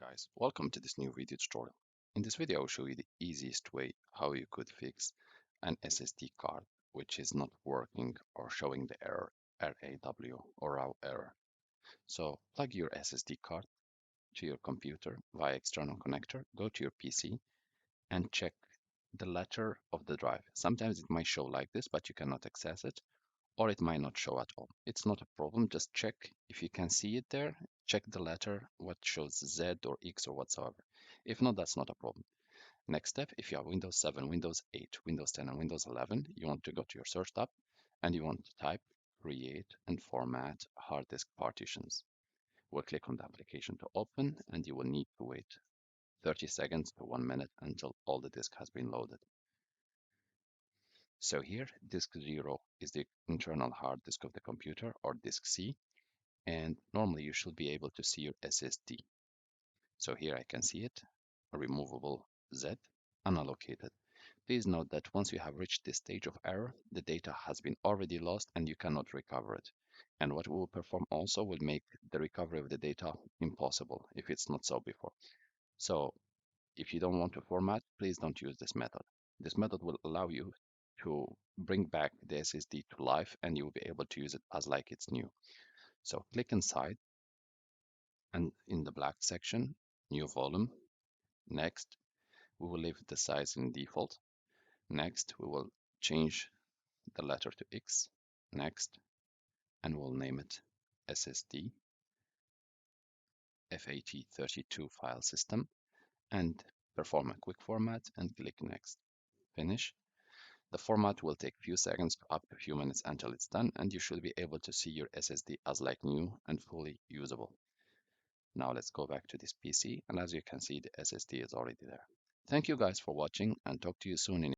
Guys, welcome to this new video tutorial. In this video, I'll show you the easiest way how you could fix an SSD card which is not working or showing the error RAW or RAW error. So plug your SSD card to your computer via external connector, go to your PC and check the letter of the drive. Sometimes it might show like this, but you cannot access it, or it might not show at all. It's not a problem. Just check if you can see it there. Check the letter, what shows Z or X or whatsoever. If not, that's not a problem. Next step, if you have Windows 7, Windows 8, Windows 10, and Windows 11, you want to go to your search tab and you want to type create and format hard disk partitions. We'll click on the application to open and you will need to wait 30 seconds to 1 minute until all the disk has been loaded. So here, disk 0 is the internal hard disk of the computer, or disk C, and normally you should be able to see your SSD. So here I can see it, a removable Z, unallocated. Please note that once you have reached this stage of error, the data has been already lost and you cannot recover it. And what we will perform also will make the recovery of the data impossible if it's not so before. So if you don't want to format, please don't use this method. This method will allow you to bring back the SSD to life and you will be able to use it as like it's new. So click inside and in the black section, new volume. Next, we will leave the size in default. Next, we will change the letter to X. Next, and we'll name it SSD FAT32 file system and perform a quick format and click next. Finish. The format will take a few seconds to up to a few minutes until it's done, and you should be able to see your SSD as like new and fully usable. Now let's go back to this PC, and as you can see, the SSD is already there. Thank you guys for watching and talk to you soon in